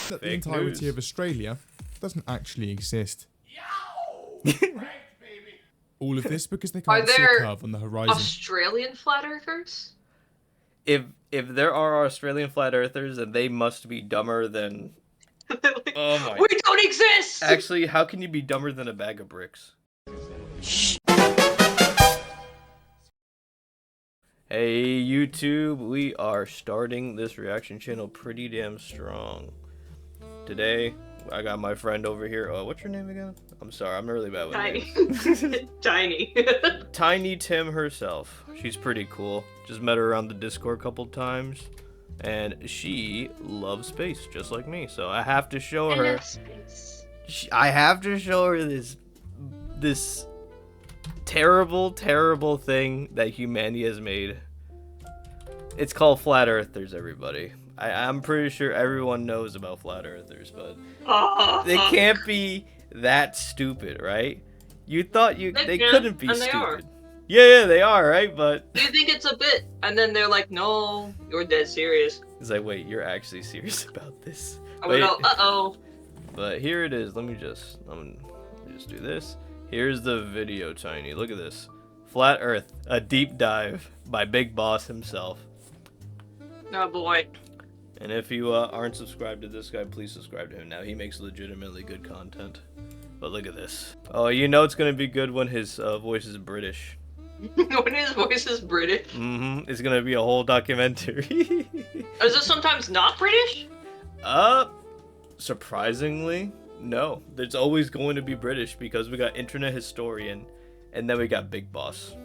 that the entirety of Australia doesn't actually exist. All of this because they can't see a curve on the horizon. Australian flat earthers? If there are Australian flat earthers, then they must be dumber than... Like, oh my... we don't exist! Actually, how can you be dumber than a bag of bricks? Hey YouTube, we are starting this reaction channel pretty damn strong. Today, I got my friend over here. What's your name again? I'm sorry, I'm really bad with names. Tiny. Tiny Tim herself. She's pretty cool. Just met her around the Discord a couple times. And she loves space, just like me. So I have to show her. I have to show her this terrible, terrible thing that humanity has made. It's called flat earthers, everybody. I'm pretty sure everyone knows about flat earthers, but they can't be that stupid, right? You thought they couldn't be stupid. They are. Yeah, they are, right? But you think it's a bit, and then they're like, "No, you're dead serious." It's like, wait, you're actually serious about this? I would go, uh-oh. But here it is. Let me just do this. Here's the video, Tiny. Look at this. Flat Earth, a deep dive by Big Boss himself. Oh boy. And if you aren't subscribed to this guy, please subscribe to him now. He makes legitimately good content. But look at this. Oh, you know it's gonna be good when his voice is British. When his voice is British? Mm-hmm. It's gonna be a whole documentary. Is it sometimes not British? Surprisingly, no. There's always going to be British because we got Internet Historian, and then we got Big Boss.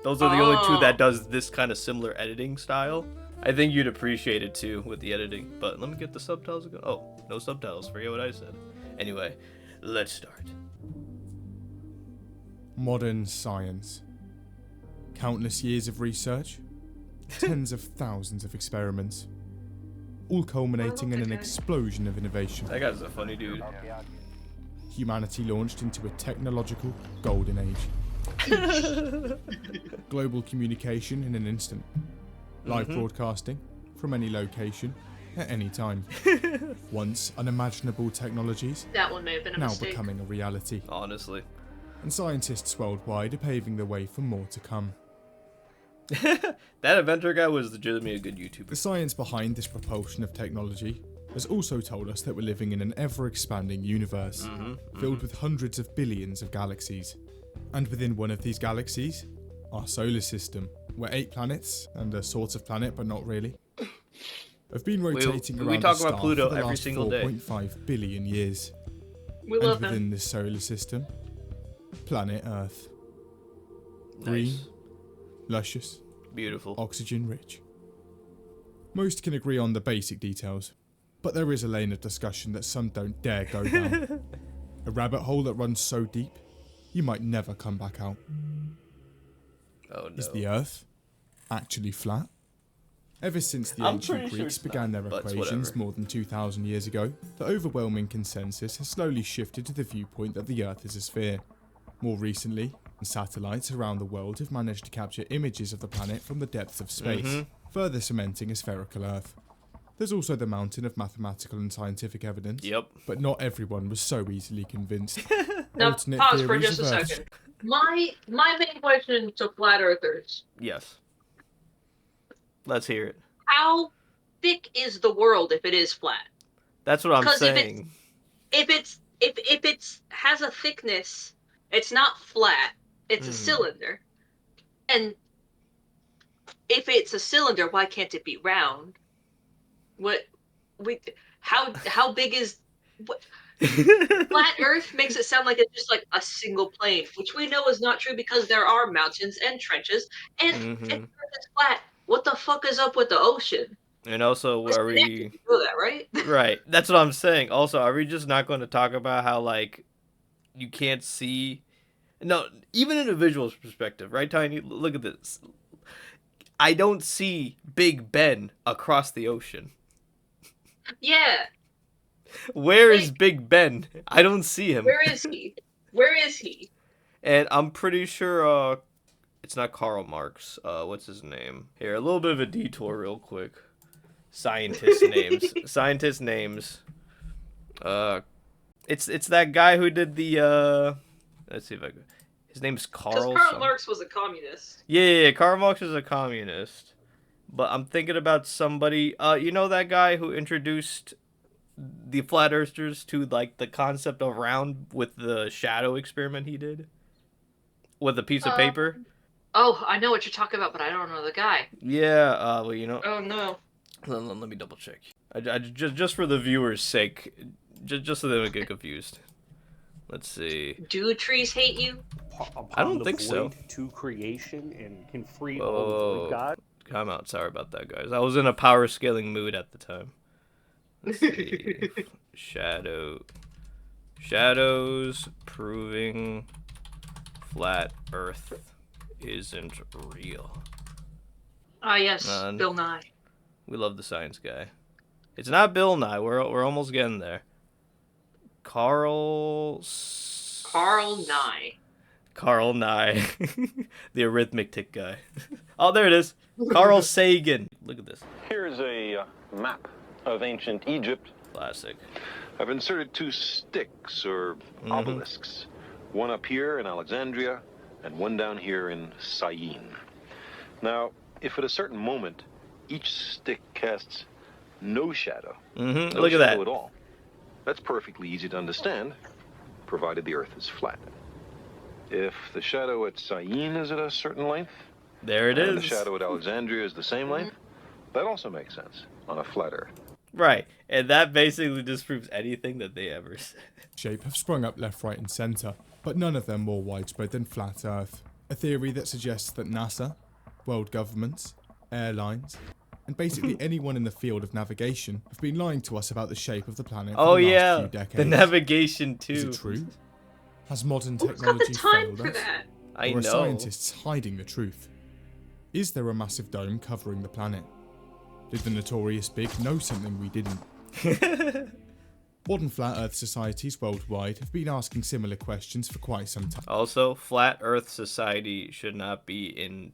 Those are the only two that does this kind of similar editing style. I think you'd appreciate it too with the editing. But let me get the subtitles again. Oh, no subtitles. Forget what I said. Anyway, let's start. Modern science. Countless years of research. Tens of thousands of experiments. All culminating in an explosion of innovation. That guy's a funny dude. Humanity launched into a technological golden age. Global communication in an instant. Live broadcasting from any location at any time. Once unimaginable technologies, that one may have been a mistake. Now becoming a reality. Honestly. And scientists worldwide are paving the way for more to come. That inventor guy was legitimately a good YouTuber. The science behind this propulsion of technology has also told us that we're living in an ever-expanding universe, filled with hundreds of billions of galaxies. And within one of these galaxies, our solar system, where 8 planets, and a sort of planet but not really, have been rotating around the star Pluto for the every last single day. 4.5 billion years. We love and within this solar system, planet Earth. Green, Nice. luscious, Beautiful. oxygen rich. Most can agree on the basic details, but there is a lane of discussion that some don't dare go down. A rabbit hole that runs so deep, you might never come back out. Oh no. Is the Earth actually flat? Ever since the ancient Greeks began their equations more than 2,000 years ago, the overwhelming consensus has slowly shifted to the viewpoint that the Earth is a sphere. More recently, satellites around the world have managed to capture images of the planet from the depths of space, further cementing a spherical Earth. There's also the mountain of mathematical and scientific evidence, but not everyone was so easily convinced. Now, pause for just a second. My main question to flat earthers. Yes. Let's hear it. How thick is the world if it is flat? That's what I'm saying. If it's has a thickness, it's not flat. It's a cylinder. And if it's a cylinder, why can't it be round? How big is what? Flat Earth makes it sound like it's just like a single plane, which we know is not true because there are mountains and trenches, and if Earth is flat, what the fuck is up with the ocean? And also, are we... You know that, right? Right, that's what I'm saying. Also, are we just not going to talk about how, like, you can't see... No, even in a visual perspective, right, Tiny? Look at this. I don't see Big Ben across the ocean. Yeah. Where is Big Ben? I don't see him. Where is he? Where is he? And I'm pretty sure it's not Karl Marx. What's his name? Here, a little bit of a detour real quick. Scientist names. Scientist names. It's that guy who did the let's see if I can. His name's Carl. Because Karl Marx was a communist. Yeah, Karl Marx is a communist. But I'm thinking about somebody. You know that guy who introduced the flat earthers to like the concept of round with the shadow experiment he did with a piece of paper. Oh, I know what you're talking about, but I don't know the guy. Yeah. Well, you know. Oh no. Let me double check. Just for the viewers' sake, just so they don't get confused. Let's see. Do trees hate you? I don't think so. To creation and can free Whoa, all of God. Come out. Sorry about that, guys. I was in a power scaling mood at the time. Let's see. Shadows proving flat Earth isn't real. Ah, yes, Bill Nye. We love the science guy. It's not Bill Nye. We're almost getting there. Carl Nye. Carl Nye. The arithmetic guy. Oh, there it is. Carl Sagan. Look at this. Here's a map of ancient Egypt. Classic. I've inserted 2 sticks or obelisks. One up here in Alexandria and one down here in Syene. Now, if at a certain moment each stick casts no shadow, no Look at shadow that. at all, that's perfectly easy to understand, provided the Earth is flat. If the shadow at Syene is at a certain length, There it and is. the shadow at Alexandria is the same length, that also makes sense on a flat Earth. Right, and that basically disproves anything that they ever said. Shape have sprung up left, right, and centre, but none of them more widespread than flat Earth. A theory that suggests that NASA, world governments, airlines, and basically anyone in the field of navigation have been lying to us about the shape of the planet for the last few decades. The navigation too. Is it true? Has modern Who's got technology the time failed for us? that? I Or are know. scientists hiding the truth? Is there a massive dome covering the planet? Did the notorious Big know something we didn't? Modern flat Earth societies worldwide have been asking similar questions for quite some time. Also, flat Earth society should not be in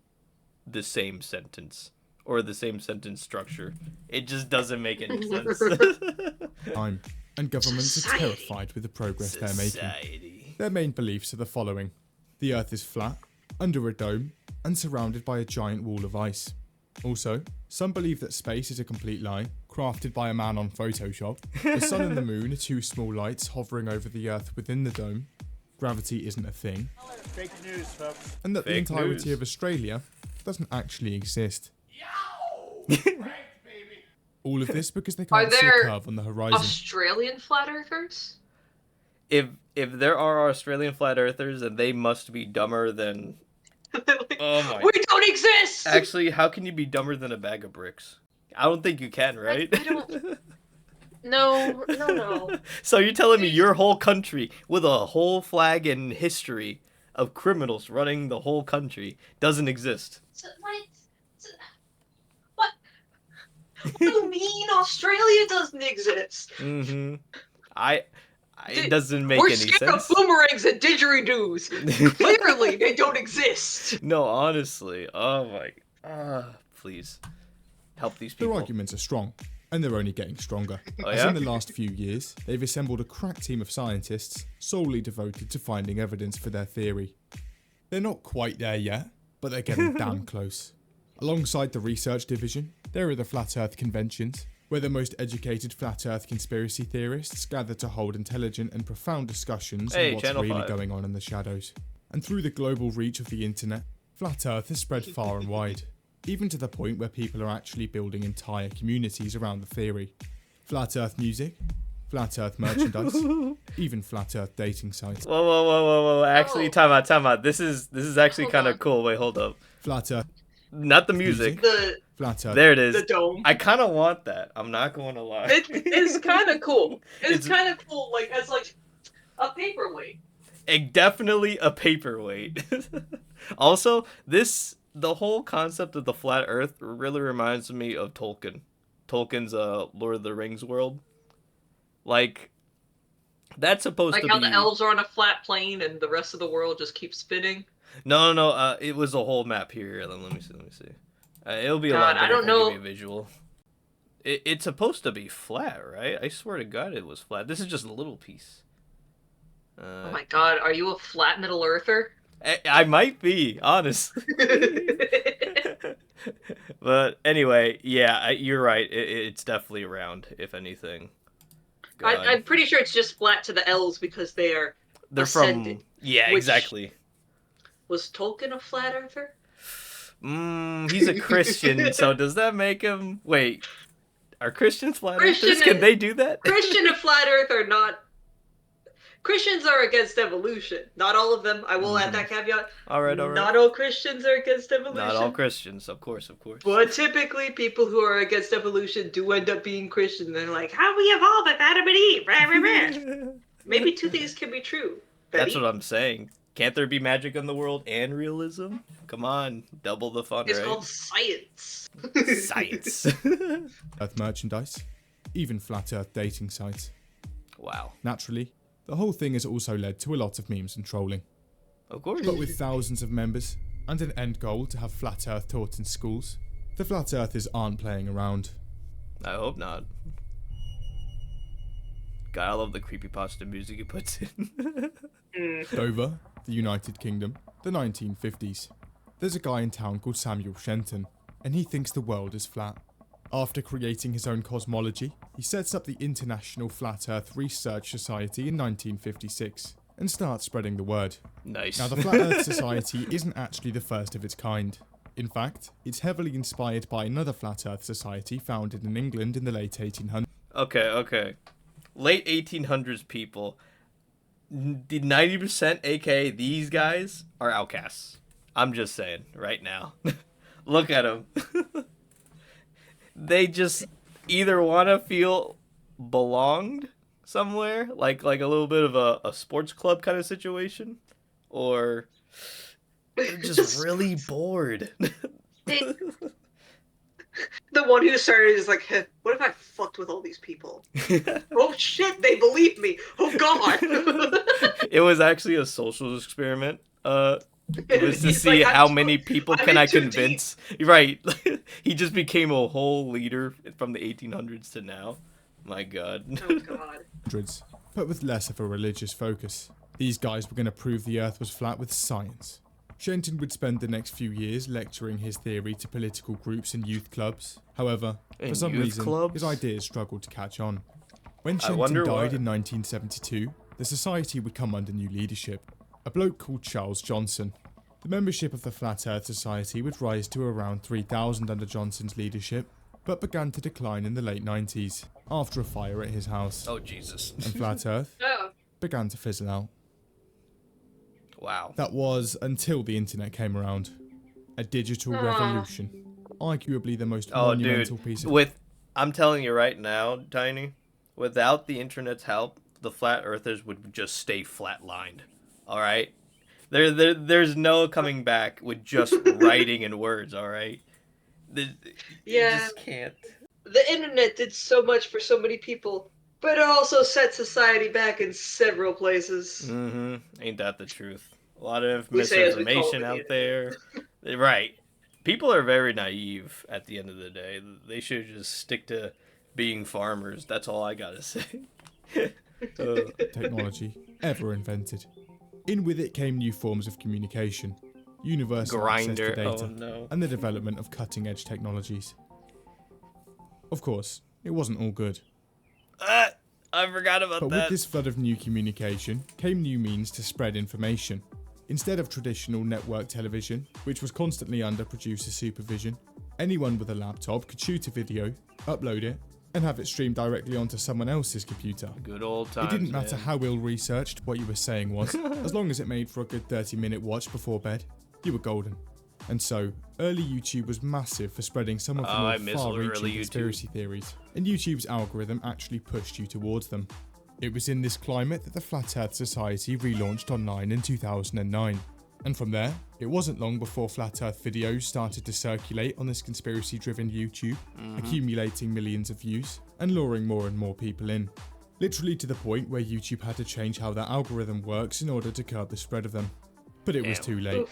the same sentence or the same sentence structure. It just doesn't make any sense. And governments are terrified with the progress they're making. Their main beliefs are the following: the Earth is flat, under a dome, and surrounded by a giant wall of ice. Also, some believe that space is a complete lie, crafted by a man on Photoshop. The sun and the moon are 2 small lights hovering over the Earth within the dome. Gravity isn't a thing. Fake news, folks. And that the Fake entirety news. of Australia doesn't actually exist. All of this because they can't see a there curve on the horizon. Australian flat earthers? If there are Australian flat earthers, then they must be dumber than. Oh my. We don't exist! Actually, how can you be dumber than a bag of bricks? I don't think you can, right? I don't... No. So you're telling me your whole country, with a whole flag and history of criminals running the whole country, doesn't exist? What? What do you mean Australia doesn't exist? It doesn't make We're any scared sense. of boomerangs and didgeridoos. Clearly, they don't exist. No, honestly. Oh my. Please. Help these Their people. arguments are strong, and they're only getting stronger. Oh, As yeah? in the last few years, they've assembled a crack team of scientists solely devoted to finding evidence for their theory. They're not quite there yet, but they're getting damn close. Alongside the research division, there are the Flat Earth conventions, where the most educated Flat Earth conspiracy theorists gather to hold intelligent and profound discussions on what's Channel really 5. going on in the shadows. And through the global reach of the internet, Flat Earth has spread far and wide, even to the point where people are actually building entire communities around the theory. Flat Earth music, Flat Earth merchandise, even Flat Earth dating sites. Whoa. Actually, Oh. time out. This is actually Hold kind of on. cool. Wait, hold up. Flat Earth Not the music. The Flat Earth. There it is. the dome. I kind of want that. I'm not going to lie. It's kind of cool. It's- It's kind of cool, like as like a paperweight. Definitely a paperweight. Also, the whole concept of the flat Earth really reminds me of Tolkien. Tolkien's Lord of the Rings world. Like, that's supposed Like to how be. the elves are on a flat plane and the rest of the world just keeps spinning. No. It was a whole map here. Let me see. It'll be a lot God, I better don't if I give know. you a visual. It's supposed to be flat, right? I swear to God it was flat. This is just a little piece. Oh my God, are you a flat Middle Earther? I might be, honestly. But anyway, yeah, you're right. It's definitely round, if anything. I'm pretty sure it's just flat to the L's because they're ascended. Yeah, exactly. Was Tolkien a flat earther? He's a Christian, so does that make him... Wait, are Christians flat earthers? Can they do that? Christian and flat earth are not... Christians are against evolution. Not all of them. I will add that caveat. All right. Not all Christians are against evolution. Not all Christians, of course. But typically, people who are against evolution do end up being Christian. They're like, how we evolved with Adam and Eve? Rah, rah, rah. Maybe two things can be true. That's what I'm saying. Can't there be magic in the world and realism? Come on, double the fun, it's right? Called science. Science. Earth merchandise, even flat Earth dating sites. Wow. Naturally, the whole thing has also led to a lot of memes and trolling. Of course. But with thousands of members, and an end goal to have flat Earth taught in schools, the flat Earthers aren't playing around. I hope not. God, I love the creepypasta music it puts in. Dover, the United Kingdom, the 1950s. There's a guy in town called Samuel Shenton, and he thinks the world is flat. After creating his own cosmology, he sets up the International Flat Earth Research Society in 1956 and starts spreading the word. Nice. Now, the Flat Earth Society isn't actually the first of its kind. In fact, it's heavily inspired by another Flat Earth Society founded in England in the late 1800s. Okay. Late 1800s people. The 90%, aka these guys, are outcasts. I'm just saying, right now. Look at them. They just either want to feel belonged somewhere, like a little bit of a sports club kind of situation, or they're just really bored. The one who started is like, hey, what if I fucked with all these people? Oh shit, they believe me. Oh God. It was actually a social experiment. It was to see like, how many people I'm can I too convince. Right. He just became a whole leader from the 1800s to now. My God. Oh God. But with less of a religious focus. These guys were going to prove the Earth was flat with science. Shenton would spend the next few years lecturing his theory to political groups and youth clubs. However, for some reason, his ideas struggled to catch on. When Shenton died in 1972, the society would come under new leadership. A bloke called Charles Johnson. The membership of the Flat Earth Society would rise to around 3,000 under Johnson's leadership, but began to decline in the late 90s, after a fire at his house. Oh, Jesus. And Flat Earth began to fizzle out. Wow. That was until the internet came around. A digital revolution. Arguably the most monumental piece of... I'm telling you right now, Tiny, without the internet's help, the Flat Earthers would just stay flatlined. Alright? There's no coming back with just writing and words, alright? You just can't. The internet did so much for so many people, but it also set society back in several places. Ain't that the truth? A lot of misinformation out there. Right. People are very naive at the end of the day. They should just stick to being farmers. That's all I gotta say. Technology ever invented. In with it came new forms of communication, universal access to data, and the development of cutting-edge technologies. Of course, it wasn't all good. I forgot about that. But with this flood of new communication came new means to spread information. Instead of traditional network television, which was constantly under producer supervision, anyone with a laptop could shoot a video, upload it, and have it streamed directly onto someone else's computer. Good old times. It didn't matter how ill-researched what you were saying was, as long as it made for a good 30-minute watch before bed, you were golden. And so, early YouTube was massive for spreading some of the more far-reaching conspiracy theories, and YouTube's algorithm actually pushed you towards them. It was in this climate that the Flat Earth Society relaunched online in 2009. And from there, it wasn't long before Flat Earth videos started to circulate on this conspiracy-driven YouTube, accumulating millions of views, and luring more and more people in. Literally to the point where YouTube had to change how their algorithm works in order to curb the spread of them. But it was too late.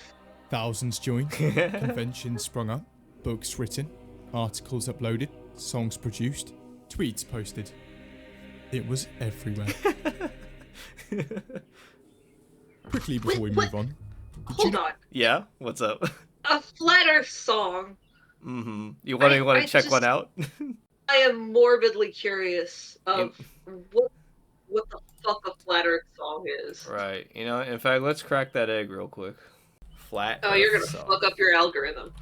Thousands joined, conventions sprung up, books written, articles uploaded, songs produced, tweets posted. It was everywhere. Quickly before we move on. Hold on. Yeah? What's up? A Flat Earth song. Mm-hmm. You want to check one out? I am morbidly curious of what the fuck a Flat Earth song is. Right. You know, in fact, let's crack that egg real quick. Flat Earth you're gonna song. fuck up your algorithm.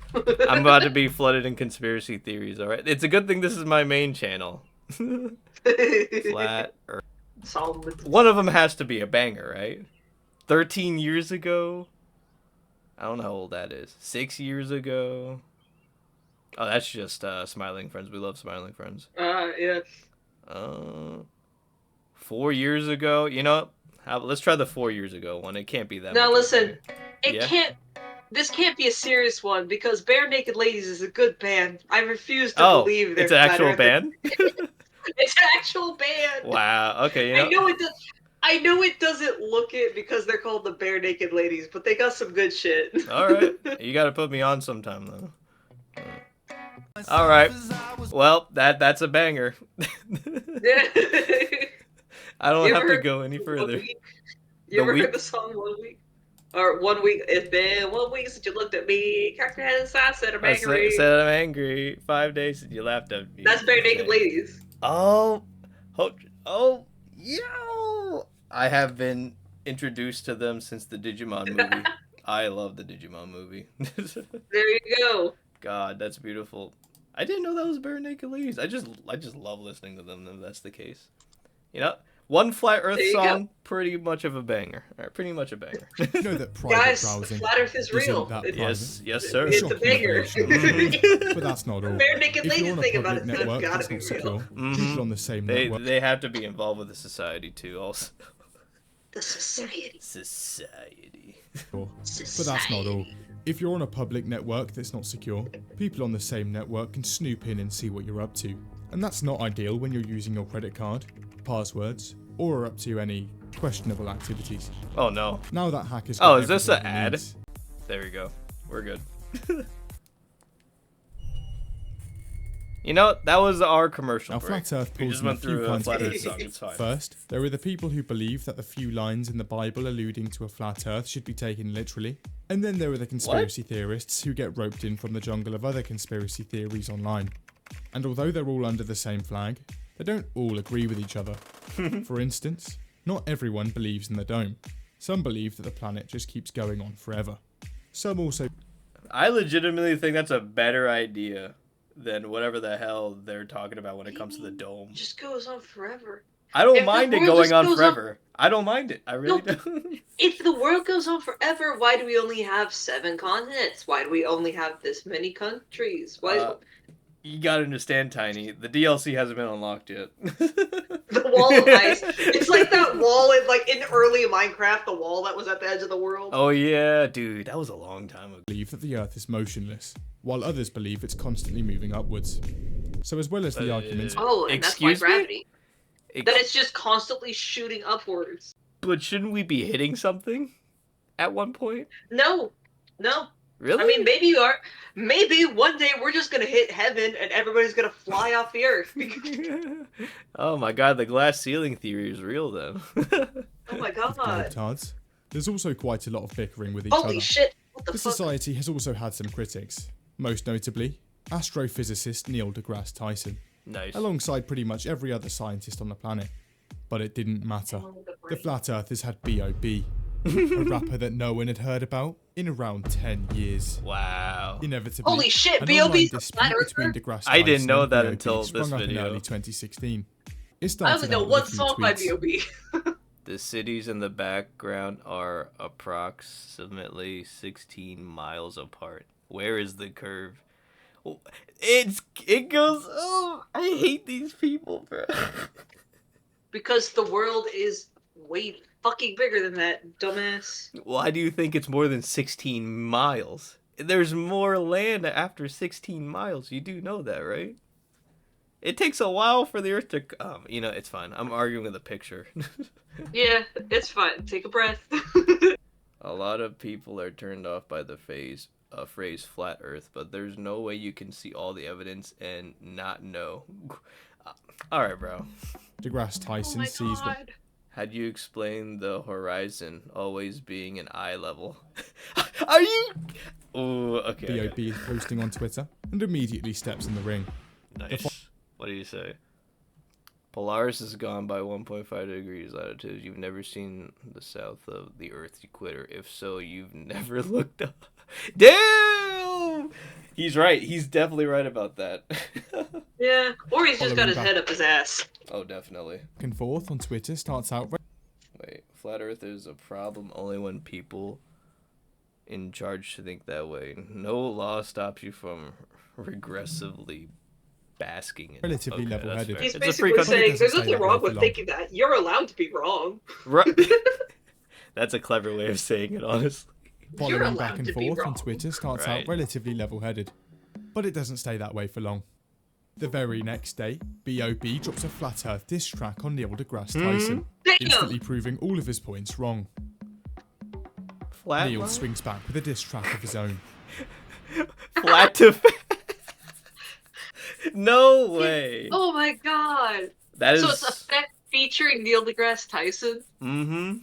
I'm about to be flooded in conspiracy theories, alright? It's a good thing this is my main channel. Flat Earth. One of them has to be a banger, right? 13 years ago? I don't know how old that is. 6 years ago? Oh, that's just Smiling Friends. We love Smiling Friends. Yeah. 4 years ago? You know, let's try the 4 years ago one. It can't be that Now much listen, older. this can't be a serious one because Bare Naked Ladies is a good band. I refuse to believe they're it's an actual band? It's an actual band. Wow. Okay, you know. I know it doesn't look it because they're called the Bare Naked Ladies, but they got some good shit. Alright. You gotta put me on sometime, though. Alright. Well, that's a banger. I don't have to go any further. You ever heard the song 1 week? Or 1 week, it's been 1 week since you looked at me. Cracked your head inside, said I'm angry. Said I'm angry. 5 days since you laughed at me. That's Bare Naked Ladies. Oh, yo! I have been introduced to them since the Digimon movie. I love the Digimon movie. There you go. God, that's beautiful. I didn't know that was Bare Naked Ladies. I just love listening to them if that's the case. You know, one Flat Earth song, pretty much of a banger. Pretty much a banger. You know that private browsing Flat Earth is real. Yes, sir. It's a banger. But that's not all. Bare Naked If Ladies you're on a thing about public it, network gotta that's be not real. secure, people on the same network. They have to be involved with the society too, also. The society. Society. But that's not all. If you're on a public network that's not secure, people on the same network can snoop in and see what you're up to. And that's not ideal when you're using your credit card, passwords, or are up to any questionable activities. Oh no. Now that hackers Oh, is this an ad? There we go. We're good. You know, that was our commercial break. Flat Earth We pulls just in went a few through a kinds Flat of Earth people. song. It's fine. First, there are the people who believe that the few lines in the Bible alluding to a flat Earth should be taken literally. And then there are the conspiracy theorists who get roped in from the jungle of other conspiracy theories online. And although they're all under the same flag, they don't all agree with each other. For instance, not everyone believes in the dome. Some believe that the planet just keeps going on forever. Some also... I legitimately think that's a better idea than whatever the hell they're talking about when it comes to the dome. It just goes on forever. I don't mind it going on forever. I don't mind it. I really don't. If the world goes on forever, why do we only have 7 continents? Why do we only have this many countries? Why? You gotta understand, Tiny. The DLC hasn't been unlocked yet. The wall of ice. It's like that wall in early Minecraft, the wall that was at the edge of the world. Oh yeah, dude, that was a long time ago. Believe that the Earth is motionless, while others believe it's constantly moving upwards. So as well as the arguments... Oh, and that's why gravity. That it's just constantly shooting upwards. But shouldn't we be hitting something at one point? No. Really? I mean, maybe you are. Maybe one day we're just gonna hit heaven and everybody's gonna fly off the earth. Oh my god, the glass ceiling theory is real then. Oh my god. Libtards. There's also quite a lot of bickering with each other. Holy shit! What the fuck? Society has also had some critics, most notably astrophysicist Neil deGrasse Tyson. Nice. Alongside pretty much every other scientist on the planet. But it didn't matter. The Flat Earthers had B.O.B., a rapper that no one had heard about in around 10 years. Wow. Inevitably, holy shit, an B.O.B.'s online a flat dispute between earther? deGrasse I didn't Tyson know and that B.O.B. until this sprung up in video. early 2016. It I started only know out with one a few song by tweets. B.O.B. The cities in the background are approximately 16 miles apart. Where is the curve? It goes. Oh, I hate these people, bro. Because the world is way fucking bigger than that, dumbass. Why do you think it's more than 16 miles? There's more land after 16 miles. You do know that, right? It takes a while for the Earth to... you know, it's fine. I'm arguing with a picture. Yeah, it's fine. Take a breath. A lot of people are turned off by the phase phrase flat Earth, but there's no way you can see all the evidence and not know. All right, bro. deGrasse Tyson Oh sees my what god. How do you explain the horizon always being an eye level? Are you? Ooh, okay. BOB is posting on Twitter and immediately steps in the ring. Nice. What do you say? Polaris is gone by 1.5 degrees latitude. You've never seen the south of the Earth's equator. If so, you've never looked up. Damn! He's right. He's definitely right about that. Yeah, or he's just got his Following head up his ass. Oh, definitely. Back and forth on Twitter starts out. Wait, flat Earth is a problem only when people in charge think that way. No law stops you from regressively basking in it. Relatively Okay, level-headed. that's fair. He's It's a basically free saying doesn't there's say nothing that wrong way with for thinking that. You're allowed to be wrong. Right. That's a clever way of saying it, honestly. Following allowed back and to be forth on wrong. Twitter starts Right. out relatively level-headed, but it doesn't stay that way for long. The very next day, BOB drops a flat Earth diss track on Neil deGrasse Tyson, instantly proving all of his points wrong. Flat Neil line? swings back with a diss track of his own. Flat to No way. Oh my god. That is. So it's Effect featuring Neil deGrasse Tyson? Mm-hmm.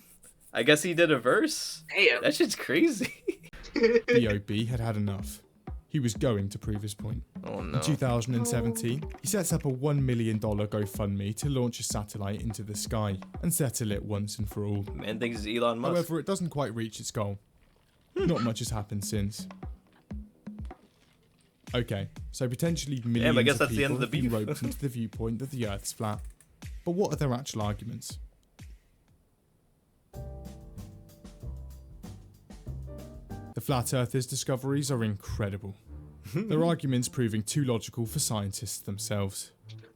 I guess he did a verse. Damn. That shit's crazy. BOB had had enough. He was going to prove his point. Oh no. In 2017, he sets up a $1 million GoFundMe to launch a satellite into the sky and settle it once and for all. Man thinks it's Elon Musk. However, it doesn't quite reach its goal. Not much has happened since. Okay, so potentially millions I guess of that's the people end of have the been beef. roped into the viewpoint that the Earth's flat. But what are their actual arguments? The Flat Earthers' discoveries are incredible. Their arguments proving too logical for scientists themselves.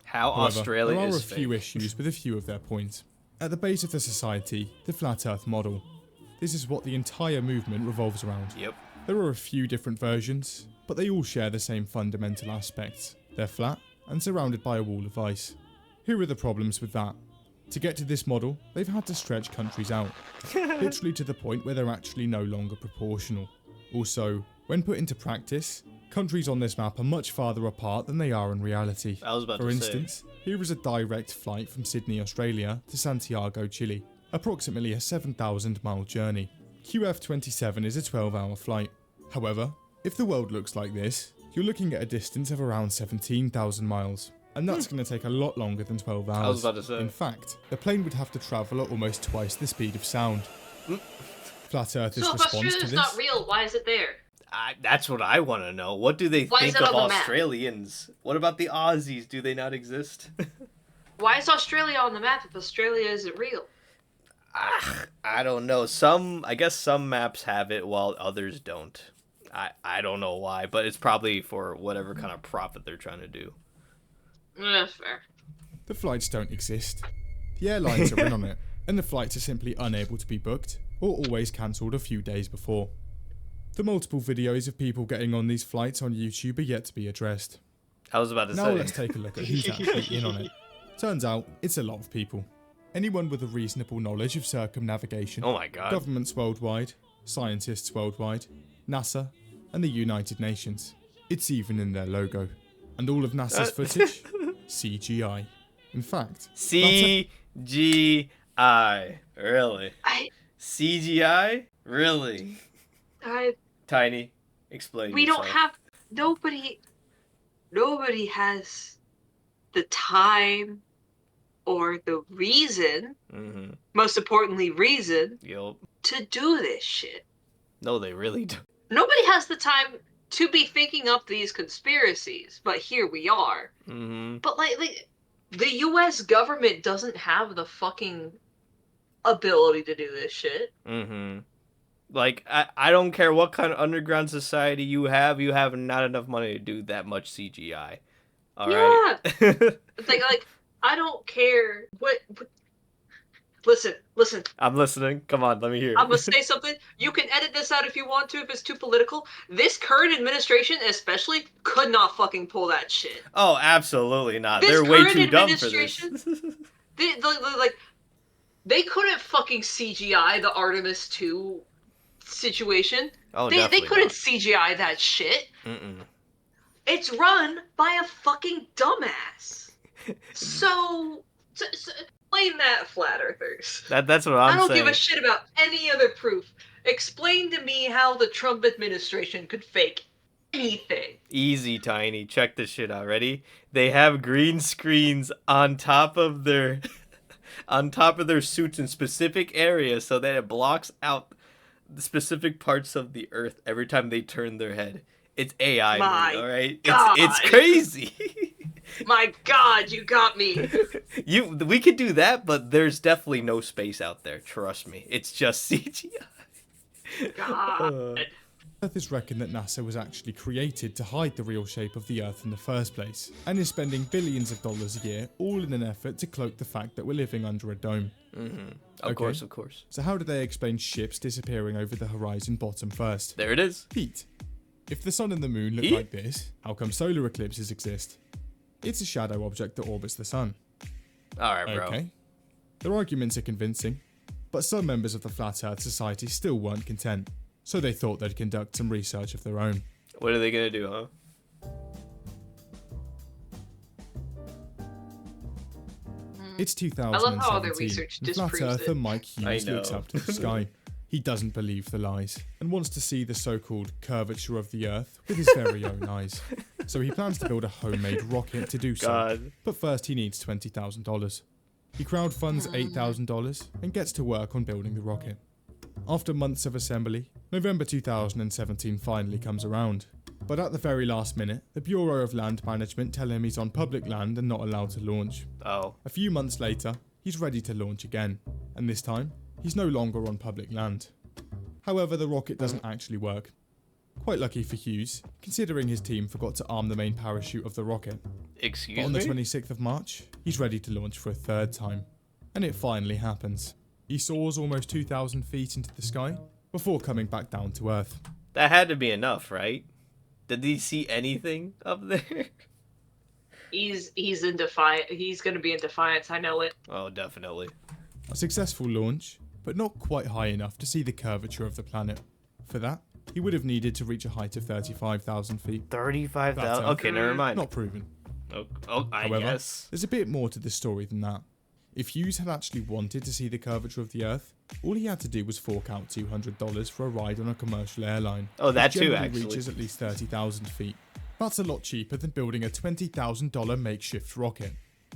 How However, Australia there are is a few fake. issues with a few of their points. At the base of the society, the Flat Earth model. This is what the entire movement revolves around. Yep. There are a few different versions, but they all share the same fundamental aspects. They're flat and surrounded by a wall of ice. Here are the problems with that. To get to this model, they've had to stretch countries out, literally to the point where they're actually no longer proportional. Also, when put into practice, countries on this map are much farther apart than they are in reality. I was about For to instance, here is a direct flight from Sydney, Australia to Santiago, Chile, approximately a 7,000-mile journey. QF27 is a 12-hour flight. However, if the world looks like this, you're looking at a distance of around 17,000 miles, and that's going to take a lot longer than 12 hours. I was about to say. In fact, the plane would have to travel at almost twice the speed of sound. Flat Earth's So if response to Australia's this... not real, why is it there? That's what I want to know. What do they Why is think it of on the map? Australians? What about the Aussies? Do they not exist? Why is Australia on the map if Australia isn't real? I don't know. I guess some maps have it while others don't. I don't know why, but it's probably for whatever kind of profit they're trying to do. That's fair. The flights don't exist. The airlines are in on it, and the flights are simply unable to be booked, or always cancelled a few days before. The multiple videos of people getting on these flights on YouTube are yet to be addressed. I was about to Now say. let's take a look at who's actually in on it. Turns out, it's a lot of people. Anyone with a reasonable knowledge of circumnavigation, Oh my god. governments worldwide, scientists worldwide, NASA, and the United Nations. It's even in their logo. And all of NASA's footage? CGI. In fact, CGI. Really? CGI? Really? Tiny, explain We don't yourself. have nobody has the time or the reason, Mm-hmm. most importantly reason, Yup. to do this shit. No, they really don't. Nobody has the time to be thinking up these conspiracies, but here we are. Mm-hmm. But like the US government doesn't have the fucking ability to do this shit. Mm-hmm. Like, I don't care what kind of underground society you have not enough money to do that much CGI. Alright? Like I don't care what Listen. I'm listening. Come on, let me hear. I'm gonna say something. You can edit this out if you want to, if it's too political. This current administration, especially, could not fucking pull that shit. Oh, absolutely not. This They're way current too dumb for this. administration- They couldn't fucking CGI the Artemis 2 situation. Oh, they definitely couldn't not. CGI that shit. Mm-mm. It's run by a fucking dumbass. So explain that, flat earthers. That's what I'm I don't saying. give a shit about any other proof. Explain to me how the Trump administration could fake anything. Easy, Tiny. Check this shit out. Ready? They have green screens on top of their suits in specific areas so that it blocks out the specific parts of the earth every time they turn their head. It's AI, My all right? God. It's crazy. My God, you got me. We could do that, but there's definitely no space out there. Trust me. It's just CGI. God. Earth is reckoned that NASA was actually created to hide the real shape of the Earth in the first place, and is spending billions of dollars a year all in an effort to cloak the fact that we're living under a dome. Of course. So how do they explain ships disappearing over the horizon bottom first? There it is. Heat. If the sun and the moon look Heat? like this, how come solar eclipses exist? It's a shadow object that orbits the sun. Alright, bro. Okay. Their arguments are convincing, but some members of the Flat Earth Society still weren't content, so they thought they'd conduct some research of their own. What are they gonna do, huh? It's 2017, I love how all their research and Flat disproves Earther it. Mike Hughes looks know. up to the sky. He doesn't believe the lies, and wants to see the so-called curvature of the Earth with his very own eyes. So he plans to build a homemade rocket to do so. God. But first he needs $20,000. He crowdfunds $8,000 and gets to work on building the rocket. After months of assembly, November 2017 finally comes around. But at the very last minute, the Bureau of Land Management tell him he's on public land and not allowed to launch. Oh. A few months later, he's ready to launch again, and this time, he's no longer on public land. However, the rocket doesn't actually work. Quite lucky for Hughes, considering his team forgot to arm the main parachute of the rocket. Excuse But on the me? 26th of March, he's ready to launch for a third time. And it finally happens. He soars almost 2,000 feet into the sky before coming back down to Earth. That had to be enough, right? Did he see anything up there? He's in defiance. He's gonna be in defiance. I know it. Oh, definitely. A successful launch, but not quite high enough to see the curvature of the planet. For that, he would have needed to reach a height of 35,000 feet. 35,000? That's Okay, never mind. Not proven. I However, guess. there's a bit more to the story than that. If Hughes had actually wanted to see the curvature of the Earth, all he had to do was fork out $200 for a ride on a commercial airline. Oh, that which too, generally actually. reaches at least 30,000 feet. That's a lot cheaper than building a $20,000 makeshift rocket.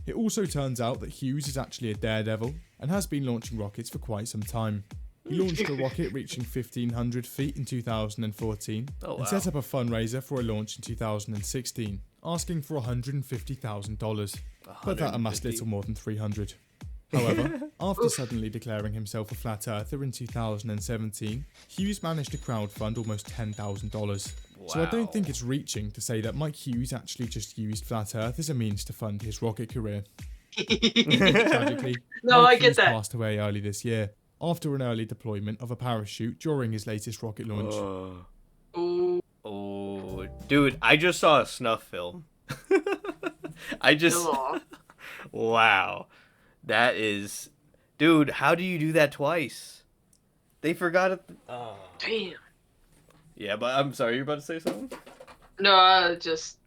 It also turns out that Hughes is actually a daredevil and has been launching rockets for quite some time. He launched a rocket reaching 1,500 feet in 2014 Oh, wow. and set up a fundraiser for a launch in 2016, asking for $150,000, but that amassed 150? little more than 300. However, after suddenly declaring himself a flat earther in 2017, Hughes managed to crowdfund almost $10,000. So I Wow. don't think it's reaching to say that Mike Hughes actually just used flat earth as a means to fund his rocket career. Tragically, No, Mike I get Hughes that. passed away early this year after an early deployment of a parachute during his latest rocket launch. Ooh, Oh, dude, I just saw a snuff film. I just... aw. Wow. That is... Dude, how do you do that twice? They forgot it... Oh. Damn. Yeah, but I'm sorry, you're about to say something? No, just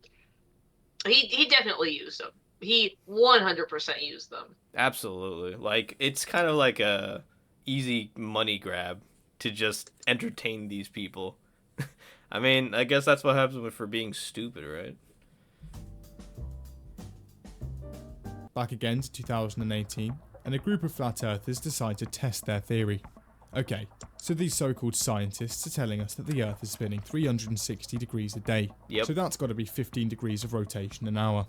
he definitely used them. He 100% used them. Absolutely. Like, it's kind of like a easy money grab to just entertain these people. I mean, I guess that's what happens for being stupid, right? Back again to 2018, and a group of flat earthers decide to test their theory. Okay, so these so-called scientists are telling us that the Earth is spinning 360 degrees a day. Yep. So that's got to be 15 degrees of rotation an hour.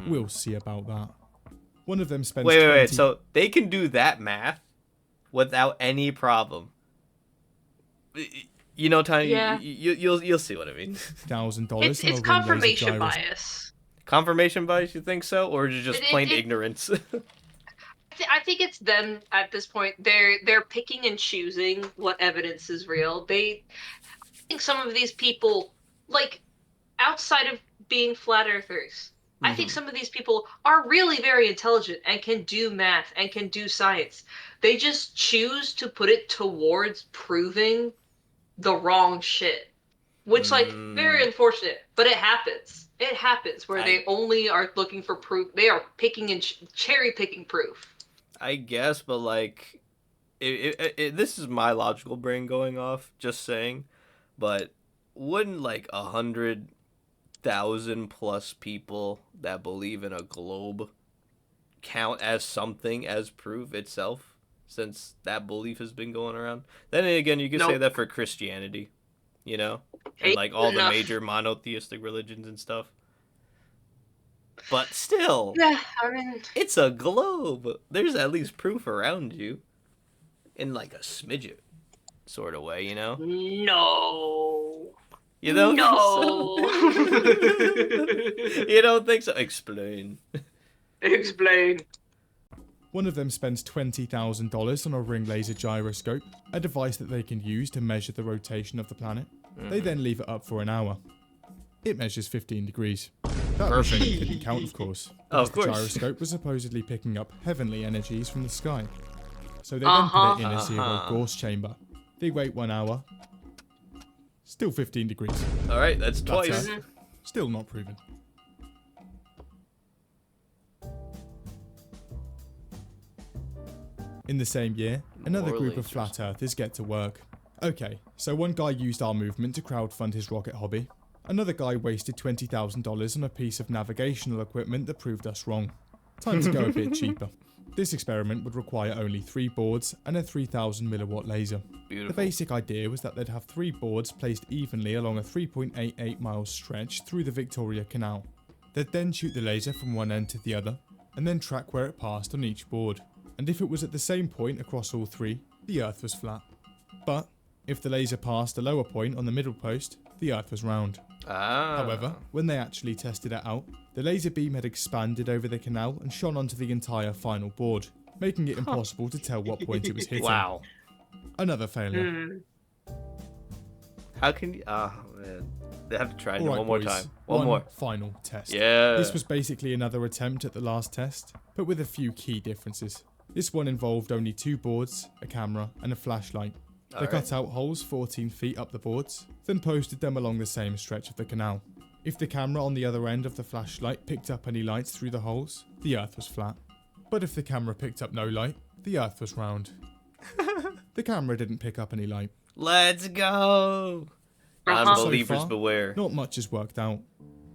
We'll see about that. One of them spends Wait, 20 so they can do that math without any problem. You know, Tiny, Yeah. you'll see what I mean. $1,000 It's confirmation bias. Confirmation bias, you think so? Or is it just plain It- ignorance? I think it's them at this point. They're picking and choosing what evidence is real. I think some of these people, like, outside of being flat earthers, I think some of these people are really very intelligent and can do math and can do science. They just choose to put it towards proving the wrong shit, which like very unfortunate, but it happens. It happens where they only are looking for proof. They are picking and cherry picking proof. I guess, but like, this is my logical brain going off. Just saying, but wouldn't like 100,000 plus people that believe in a globe count as something as proof itself, since that belief has been going around? Then again, you could say that for Christianity, you know, and like all the major monotheistic religions and stuff. But still, yeah, I mean, it's a globe. There's at least proof around you, in like a smidget sort of way, you know? No. You don't No. think so? You don't think so? Explain. Explain. One of them spends $20,000 on a ring laser gyroscope, a device that they can use to measure the rotation of the planet. They then leave it up for an hour. It measures 15 degrees. That machine couldn't count, of course. Of course. The gyroscope was supposedly picking up heavenly energies from the sky. So they then put it in a zero Gauss chamber. They wait 1 hour. Still 15 degrees. Alright, that's twice. Still not proven. In the same year, another group of flat earthers get to work. Okay, so one guy used our movement to crowdfund his rocket hobby. Another guy wasted $20,000 on a piece of navigational equipment that proved us wrong. Time to go a bit cheaper. This experiment would require only 3 boards and a 3000 milliwatt laser. Beautiful. The basic idea was that they'd have 3 boards placed evenly along a 3.88 mile stretch through the Victoria Canal. They'd then shoot the laser from one end to the other, and then track where it passed on each board. And if it was at the same point across all 3, the Earth was flat. But if the laser passed a lower point on the middle post, the Earth was round. However, when they actually tested it out, the laser beam had expanded over the canal and shone onto the entire final board, making it impossible to tell what point it was hitting. Wow. Another failure. How can you... Oh, man. They have to try it one more time. One more. Final test. Yeah. This was basically another attempt at the last test, but with a few key differences. This one involved only 2 boards, a camera, and a flashlight. They cut out holes 14 feet up the boards, then posted them along the same stretch of the canal. If the camera on the other end of the flashlight picked up any lights through the holes, the Earth was flat. But if the camera picked up no light, the Earth was round. The camera didn't pick up any light. Let's go! Unbelievers So far, beware. Not much has worked out.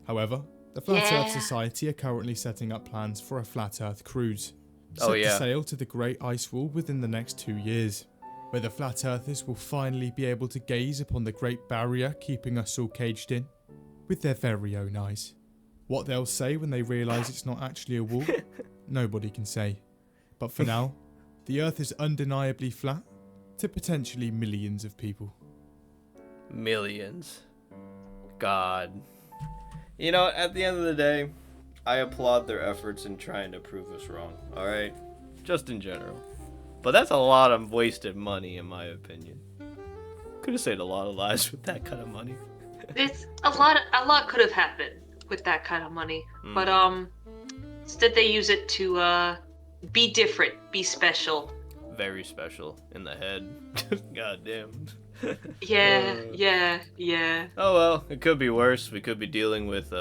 However, the Flat Earth Society are currently setting up plans for a Flat Earth cruise. Set to sail to the Great Ice Wall within the next 2 years, where the Flat Earthers will finally be able to gaze upon the Great Barrier keeping us all caged in, with their very own eyes. What they'll say when they realise it's not actually a wall, nobody can say. But for now, the Earth is undeniably flat to potentially millions of people. Millions. God. You know, at the end of the day, I applaud their efforts in trying to prove us wrong, alright? Just in general. But that's a lot of wasted money, in my opinion. Could have saved a lot of lives with that kind of money. It's a lot could have happened with that kind of money, but instead they use it to be different, be special. Very special in the head. God damn. Yeah. Oh well, it could be worse. We could be dealing with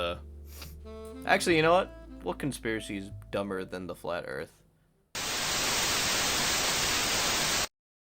Actually, you know what? What conspiracy is dumber than the flat Earth?